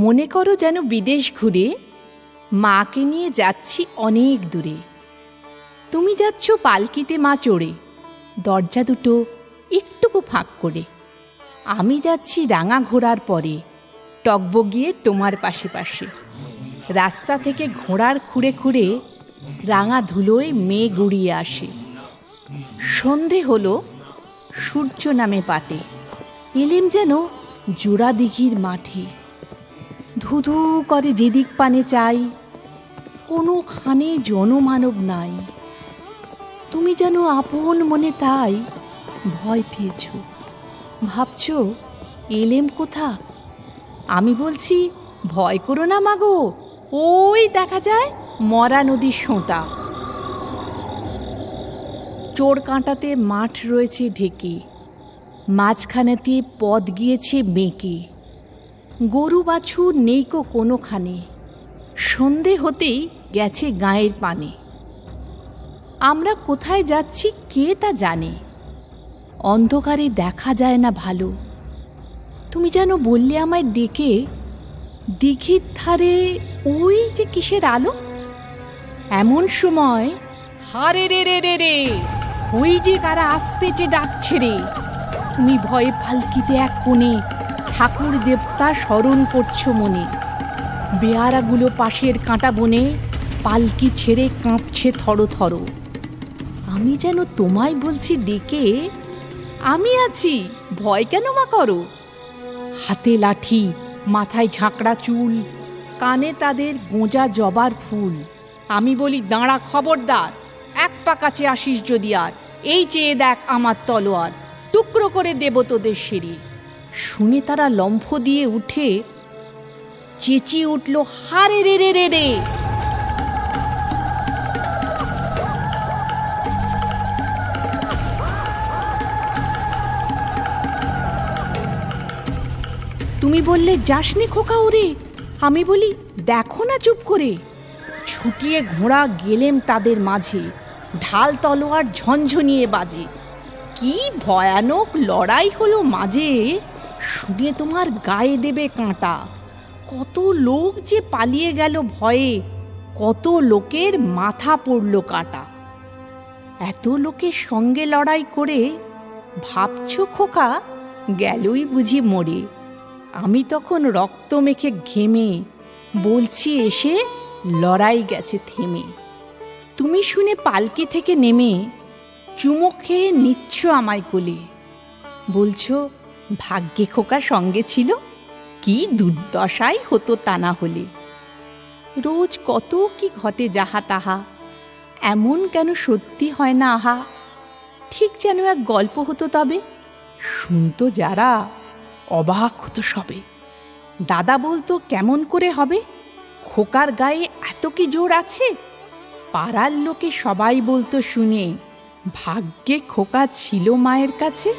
মনে করো যেন বিদেশ ঘুরে মাকে নিয়ে যাচ্ছি অনেক দূরে। তুমি যাচ্ছ পালকিতে মা চড়ে, দরজা দুটো একটুকু ফাঁক করে। আমি যাচ্ছি রাঙা ঘোড়ার পরে, টগবগিয়ে তোমার পাশে পাশে। রাস্তা থেকে ঘোড়ার খুঁড়ে খুঁড়ে রাঙা ধুলোয় মেয়ে গুড়িয়ে আসে। সন্ধে হলো, সূর্য নামে পাটে, এলেম যেন জোড়া দিঘির মাঠে। ধুধু করে যেদিক পানে চাই, কোনোখানে জনমানব নাই। তুমি যেন আপন মনে তাই ভয় পেয়েছ, ভাবছ এলেম কোথা। আমি বলছি ভয় করো না মাগো, ওই দেখা যায় মরা নদীর সোঁতা। চোর কাঁটাতে মাঠ রয়েছে ঢেকে, মাঝখানেতে পথ গিয়েছে বেঁকে। গরু বাছুর নেইকো কোনোখানে, সন্ধে হতেই গেছে গাঁয়ের পানে। আমরা কোথায় যাচ্ছি কে তা জানে, অন্ধকারে দেখা যায় না ভালো। তুমি যেন বললে আমায় ডেকে, দিঘির ধারে ওই যে কিসের আলো। এমন সময় হারে রে রে রে রে, ওই যে কারা আসতেছে ডাকছে রে। তুমি ভয়ে পালকিতে এক কোণে ঠাকুর দেবতা স্মরণ করছো মনে। বেয়ারাগুলো পাশের কাঁটা বনে পালকি ছেড়ে কাঁপছে থরো থরো। আমি যেন তোমায় বলছি ডেকে, আমি আছি, ভয় কেন মা করো। হাতে লাঠি, মাথায় ঝাঁকড়া চুল, কানে তাদের গোঁজা জবার ফুল। আমি বলি দাঁড়া খবরদার, এক পা কাছে আসিস যদি আর, এই চেয়ে দেখ আমার তলোয়ার, টুকরো করে দেব তোদের সেরে। শুনে তারা লম্ফ দিয়ে উঠে চেঁচিয়ে উঠল হারে রে রে রে রে। তুমি বললে যাসনি খোকা ওরে, আমি বলি দেখো না চুপ করে। ছুটিয়ে ঘোড়া গেলেম তাদের মাঝে, ঢাল তলোয়ার ঝনঝনিয়ে বাজে। কি ভয়ানক লড়াই হলো মাঝে, শুনে তোমার গায়ে দেবে কাঁটা। কত লোক যে পালিয়ে গেল ভয়ে, কত লোকের মাথা পড়ল কাটা। এত লোকের সঙ্গে লড়াই করে ভাবছো খোকা গেলই বুঝি মরে। আমি তখন রক্ত মেখে ঘেমে বলছি এসে লড়াই গেছে থেমে। তুমি শুনে পালকি থেকে নেমে চুমো খেয়ে নিচ্ছ আমায় কোলে, বলছো ভাগ্যে খোকা সঙ্গে ছিল, কি দুর্দশাই হতো তা না হলে। রোজ কত কি ঘটে যাহা তাহা, এমন কেন সত্যি হয় না আহা। ঠিক যেন এক গল্প হতো তবে, শুনতো যারা অবাক হতো সবে। দাদা বলতো কেমন করে হবে, খোকার গায়ে এত কি জোর আছে। পাড়ার লোকে সবাই বলতো শুনে, ভাগ্যে খোকা ছিল মায়ের কাছে।